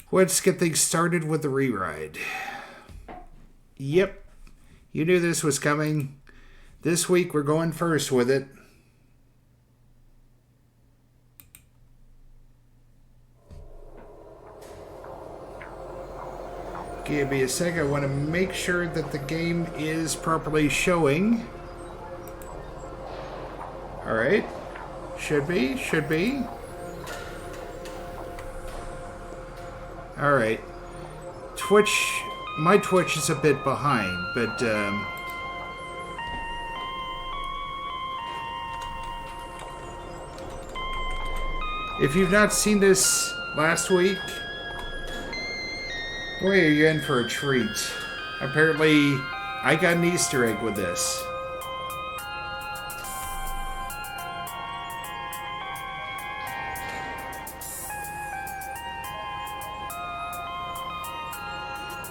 Let's get things started with the re-ride. Yep, you knew this was coming. This week we're going first with it. Give me a sec. I want to make sure that the game is properly showing. Alright. Should be. Alright. My Twitch is a bit behind, but if you've not seen this last week, boy, are you in for a treat. Apparently, I got an Easter egg with this.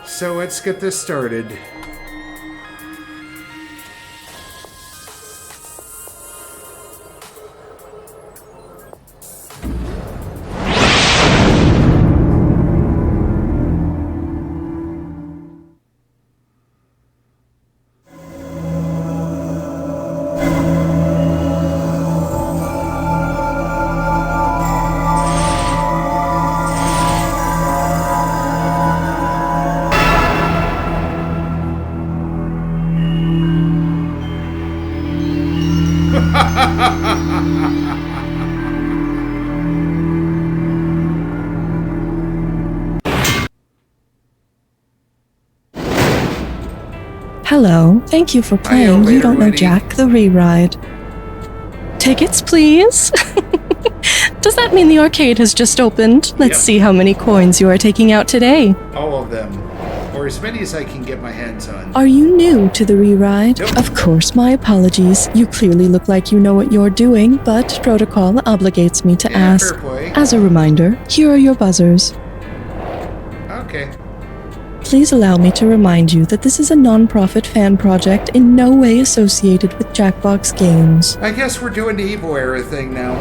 So let's get this started. Hello, thank you for playing You Don't Know Jack, the Re-Ride. Tickets, please? Does that mean the arcade has just opened? Let's see how many coins you are taking out today. All of them. Or as many as I can get my hands on. Are you new to the Re-Ride? Nope. Of course, my apologies. You clearly look like you know what you're doing, but protocol obligates me to ask. Fair play. As a reminder, here are your buzzers. Okay. Please allow me to remind you that this is a non-profit fan project in no way associated with Jackbox Games. I guess we're doing the Evo era thing now.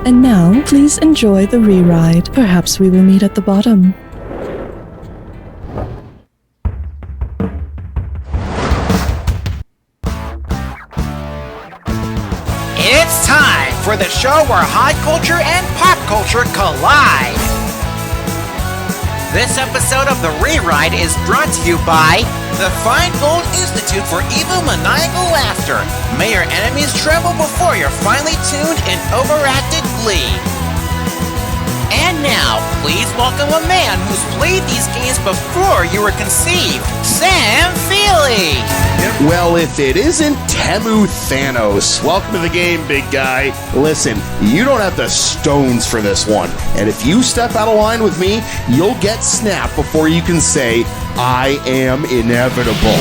And now, please enjoy the re-ride. Perhaps we will meet at the bottom. It's time for the show where hot culture and pop culture collide. This episode of The Re-Ride is brought to you by the Feingold Institute for Evil Maniacal Laughter. May your enemies tremble before your finely tuned and overacted glee. And now, please welcome a man who's played these games before you were conceived, Sam Feely. Well, if it isn't Temu Thanos. Welcome to the game, big guy. Listen, you don't have the stones for this one. And if you step out of line with me, you'll get snapped before you can say, I am inevitable.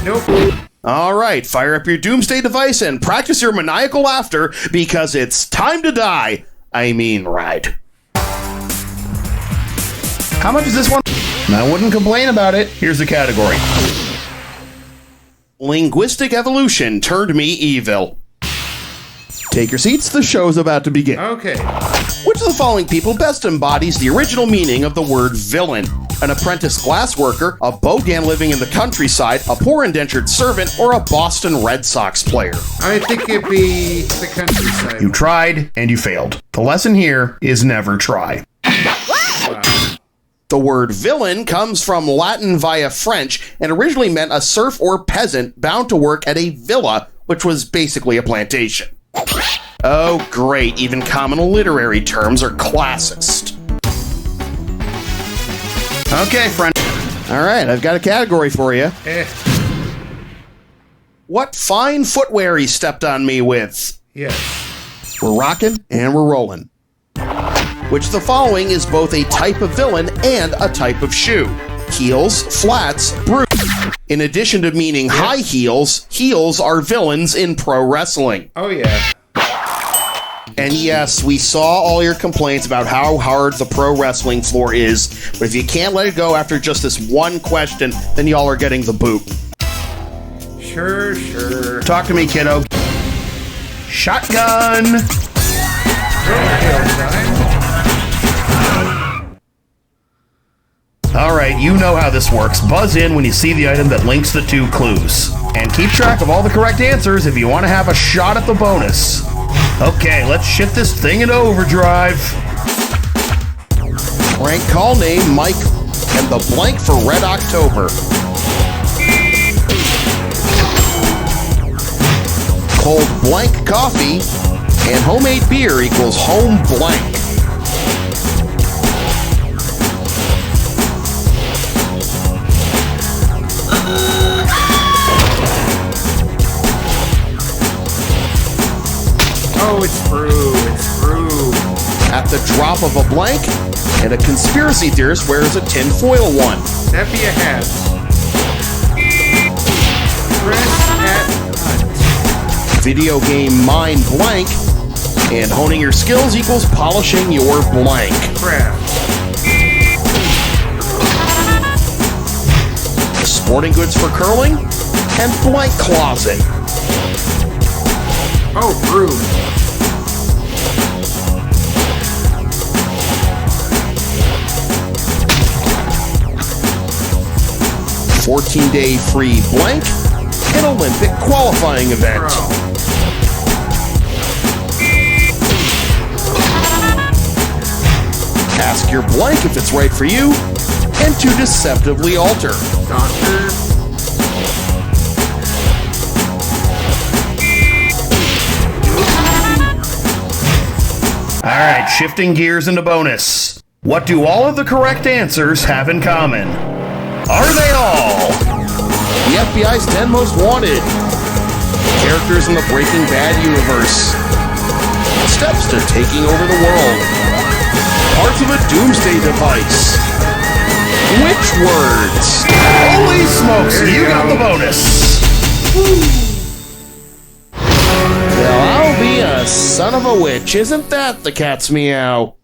Nope. All right, fire up your doomsday device and practice your maniacal laughter because it's time to die. I mean, ride. How much is this one? I wouldn't complain about it. Here's the category. Linguistic evolution turned me evil. Take your seats, the show's about to begin. Okay. Which of the following people best embodies the original meaning of the word villain? An apprentice glassworker, a bogan living in the countryside, a poor indentured servant, or a Boston Red Sox player? I think it'd be the countryside. You tried, and you failed. The lesson here is never try. The word villain comes from Latin via French and originally meant a serf or peasant bound to work at a villa, which was basically a plantation. Oh, great. Even common literary terms are classist. Okay, friend. All right, I've got a category for you. What fine footwear he stepped on me with? Yes. We're rocking and we're rolling. Which of the following is both a type of villain and a type of shoe? Heels, flats, brute. In addition to meaning high heels, heels are villains in pro wrestling. Oh, yeah. And yes, we saw all your complaints about how hard the pro wrestling floor is, but if you can't let it go after just this one question, then y'all are getting the boot. Sure. Talk to me, kiddo. Shotgun! right, you know how this works. Buzz in when you see the item that links the two clues. And keep track of all the correct answers if you want to have a shot at the bonus. Okay, let's shift this thing into overdrive. Rank call name Mike and the blank for Red October. Cold blank coffee and homemade beer equals home blank. Oh, it's brew. It's brew. At the drop of a blank, and a conspiracy theorist wears a tinfoil one. That'd be a hat. Press at hunt. Video game mind blank, and honing your skills equals polishing your blank. Craft. Sporting goods for curling, and blank closet. Oh, brew. 14-day free blank, an Olympic qualifying event. Ask your blank if it's right for you, and to deceptively alter. Doctor. Alright, shifting gears into bonus. What do all of the correct answers have in common? Are they all? The FBI's 10 Most Wanted. Characters in the Breaking Bad universe. Steps to taking over the world. Parts of a doomsday device. Which words? Holy smokes, you got the bonus. Well, I'll be a son of a witch. Isn't that the cat's meow?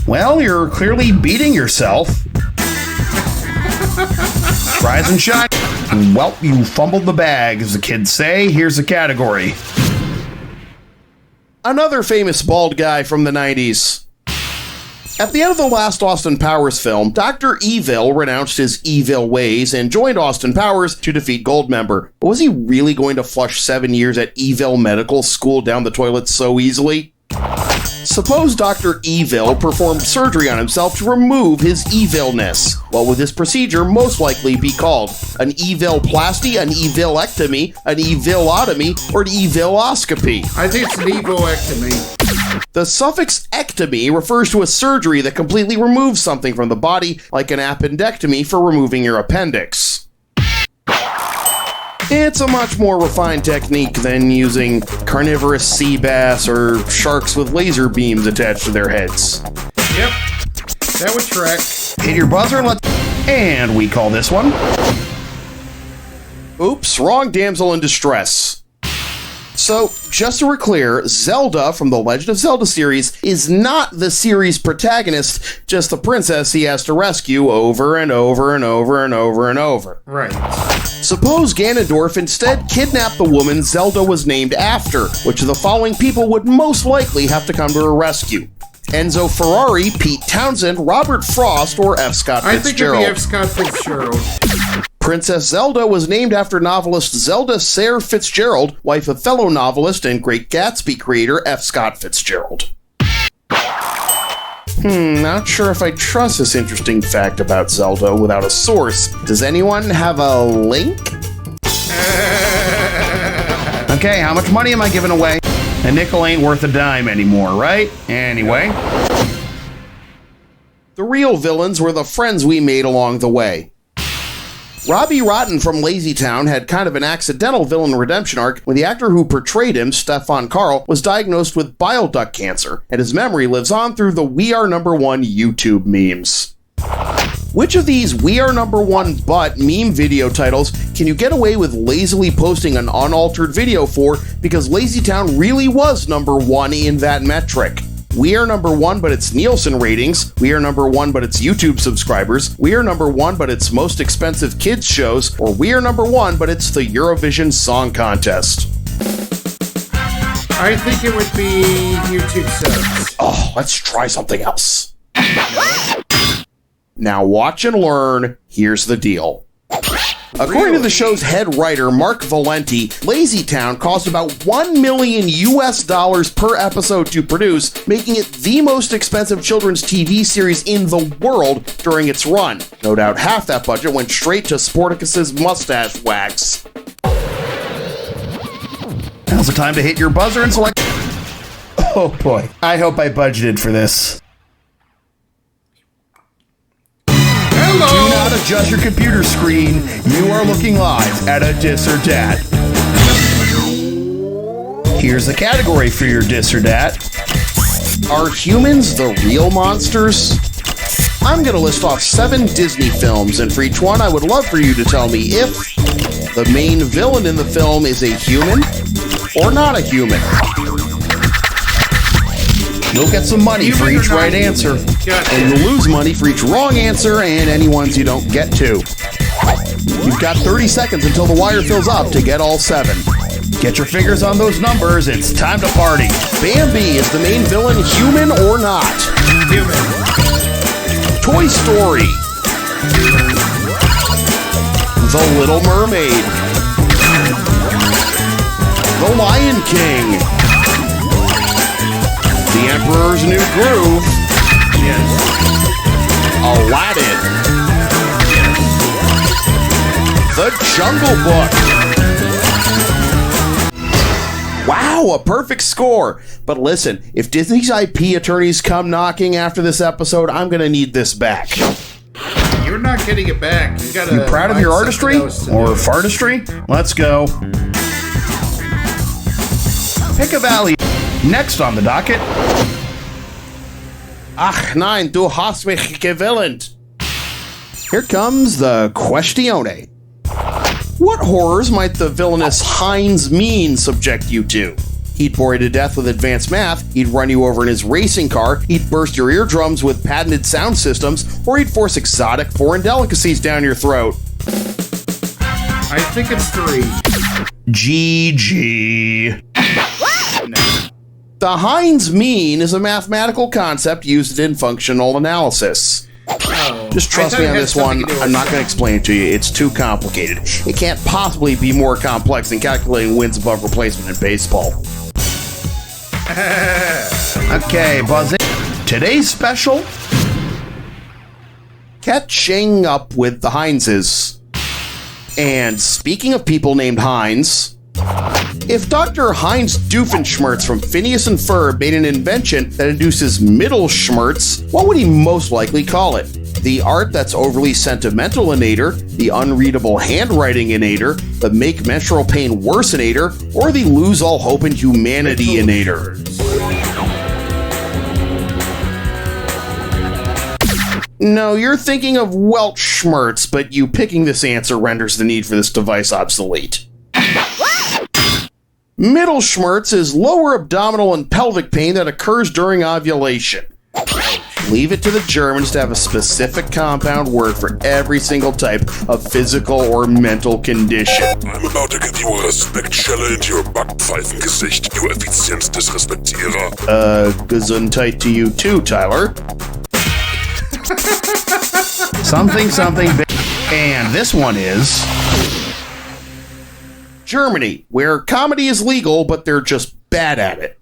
Well, you're clearly beating yourself. Rise and shine. Well, you fumbled the bag, as the kids say. Here's a category. Another famous bald guy from the 90s. At the end of the last Austin Powers film, Dr. Evil renounced his evil ways and joined Austin Powers to defeat Goldmember. But was he really going to flush 7 years at Evil Medical School down the toilet so easily? Suppose Dr. Evil performed surgery on himself to remove his evilness. What would this procedure most likely be called? An evilplasty, an evilectomy, an evilotomy, or an eviloscopy? I think it's an evilectomy. The suffix ectomy refers to a surgery that completely removes something from the body, like an appendectomy for removing your appendix. It's a much more refined technique than using carnivorous sea bass or sharks with laser beams attached to their heads. Yep. That would track. Hit your buzzer and let... And we call this one... Oops, wrong damsel in distress. So, just so we're clear, Zelda from the Legend of Zelda series is not the series protagonist, just the princess he has to rescue over and over and over and over and over. Right. Suppose Ganondorf instead kidnapped the woman Zelda was named after, which of the following people would most likely have to come to her rescue? Enzo Ferrari, Pete Townsend, Robert Frost, or F. Scott Fitzgerald? I think it'd be F. Scott Fitzgerald. Princess Zelda was named after novelist Zelda Sayre Fitzgerald, wife of fellow novelist and Great Gatsby creator F. Scott Fitzgerald. Not sure if I trust this interesting fact about Zelda without a source. Does anyone have a link? Okay, how much money am I giving away? A nickel ain't worth a dime anymore, right? Anyway. The real villains were the friends we made along the way. Robbie Rotten from Lazy Town had kind of an accidental villain redemption arc when the actor who portrayed him, Stefan Karl, was diagnosed with bile duct cancer, and his memory lives on through the We Are Number One YouTube memes. Which of these We Are Number One but meme video titles can you get away with lazily posting an unaltered video for because Lazy Town really was number one in that metric? We are number one, but it's Nielsen ratings. We are number one, but it's YouTube subscribers. We are number one, but it's most expensive kids shows. Or we are number one, but it's the Eurovision Song Contest. I think it would be YouTube subs. Oh, let's try something else. Now watch and learn. Here's the deal. According to the show's head writer, Mark Valenti, LazyTown cost about $1 million per episode to produce, making it the most expensive children's TV series in the world during its run. No doubt half that budget went straight to Sporticus's mustache wax. Now's the time to hit your buzzer and select... Oh boy, I hope I budgeted for this. Do not adjust your computer screen. You are looking live at a Dis or Dat. Here's the category for your Dis or Dat. Are humans the real monsters? I'm going to list off 7 Disney films, and for each one, I would love for you to tell me if the main villain in the film is a human or not a human. You'll get some money for each right answer, and you'll lose money for each wrong answer and any ones you don't get to. You've got 30 seconds until the wire fills up to get all 7. Get your fingers on those numbers, it's time to party. Bambi, is the main villain human or not? Human. Toy Story. The Little Mermaid. The Lion King. The Emperor's New Groove. Yes. Aladdin. Yes. The Jungle Book. Wow, a perfect score. But listen, if Disney's IP attorneys come knocking after this episode, I'm going to need this back. You're not getting it back. You proud of your artistry or fartistry? Let's go. Pick a valley. Next on the docket. Ach nein, du hast mich gewillt. Here comes the questione. What horrors might the villainous Heinz Mean subject you to? He'd bore you to death with advanced math, he'd run you over in his racing car, he'd burst your eardrums with patented sound systems, or he'd force exotic foreign delicacies down your throat. I think it's 3. GG. No. The Heinz Mean is a mathematical concept used in functional analysis. Oh. Just trust me on this one, I'm not going to explain it to you. It's too complicated. It can't possibly be more complex than calculating wins above replacement in baseball. Okay, buzz it. Today's special, catching up with the Heinzes. And speaking of people named Heinz, if Dr. Heinz Doofenshmirtz from Phineas and Ferb made an invention that induces middle schmertz, what would he most likely call it? The art that's overly sentimental-inator, the unreadable handwriting-inator, the make menstrual pain worse-inator, or the lose all hope in humanity-inator? No, you're thinking of Weltschmertz, but you picking this answer renders the need for this device obsolete. Middle schmertz is lower abdominal and pelvic pain that occurs during ovulation. Leave it to the Germans to have a specific compound word for every single type of physical or mental condition. I'm about to give you a respect challenge, your Backpfeifengesicht, you Effizienz-Disrespektierer. Gesundheit to you too, Tyler. Something big. And this one is Germany, where comedy is legal, but they're just bad at it.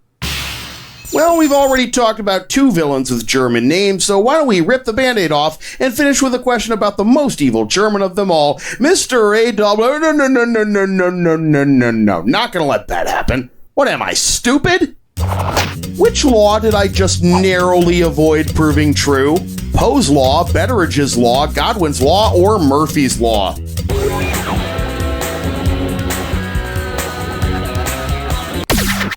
Well, we've already talked about 2 villains with German names, so why don't we rip the Band-Aid off and finish with a question about the most evil German of them all, Mr. A. No. Not gonna let that happen. What am I, stupid? Which law did I just narrowly avoid proving true? Poe's Law, Betteridge's Law, Godwin's Law, or Murphy's Law?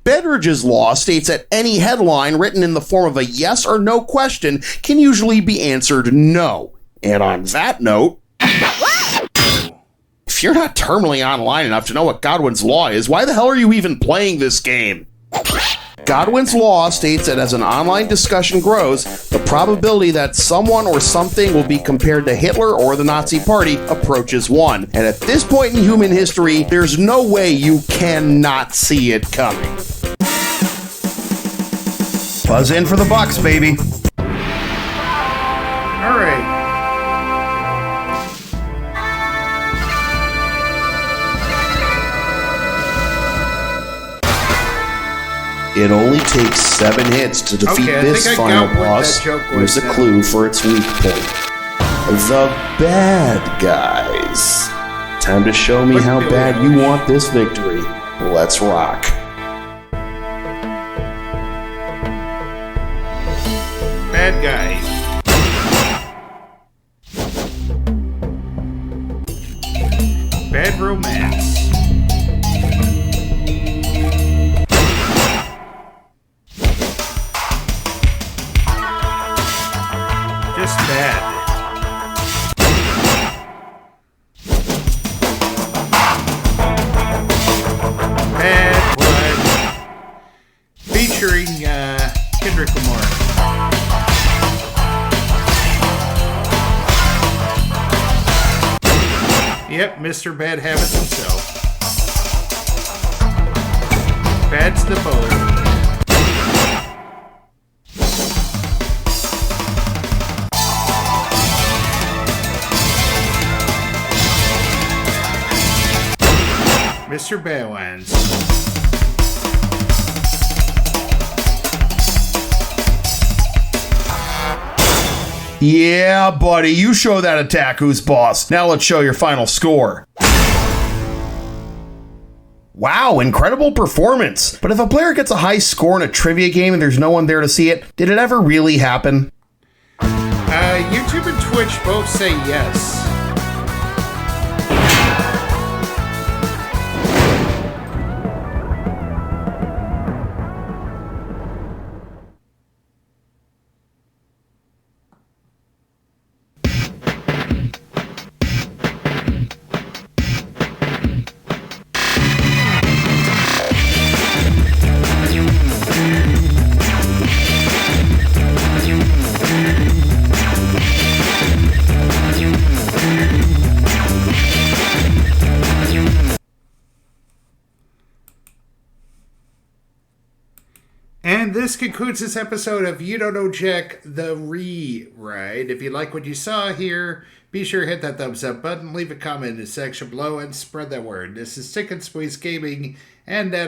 Betteridge's Law states that any headline written in the form of a yes or no question can usually be answered no. And on that note, if you're not terminally online enough to know what Godwin's Law is, why the hell are you even playing this game? Godwin's Law states that as an online discussion grows, the probability that someone or something will be compared to Hitler or the Nazi Party approaches 1. And at this point in human history, there's no way you cannot see it coming. Buzz in for the bucks, baby. All right. It only takes 7 hits to defeat Okay, I this think I final got what boss. that joke Here's was a now. clue for its weak point. The bad guys. Time to show me how bad you want this victory. Let's rock. Bad guy. Bad romance. Just bad. Bad Blood. Featuring Kendrick Lamar. Yep, Mr. Bad Habits himself. Bad's the bowler. Mr. Badwans. Yeah, buddy, you show that attack who's boss. Now let's show your final score. Wow, incredible performance. But if a player gets a high score in a trivia game and there's no one there to see it, did it ever really happen? YouTube and Twitch both say yes. And this concludes this episode of You Don't Know Jack, the Ride. If you like what you saw here, be sure to hit that thumbs up button, leave a comment in the section below, and spread that word. This is Stick and Squeeze Gaming, and that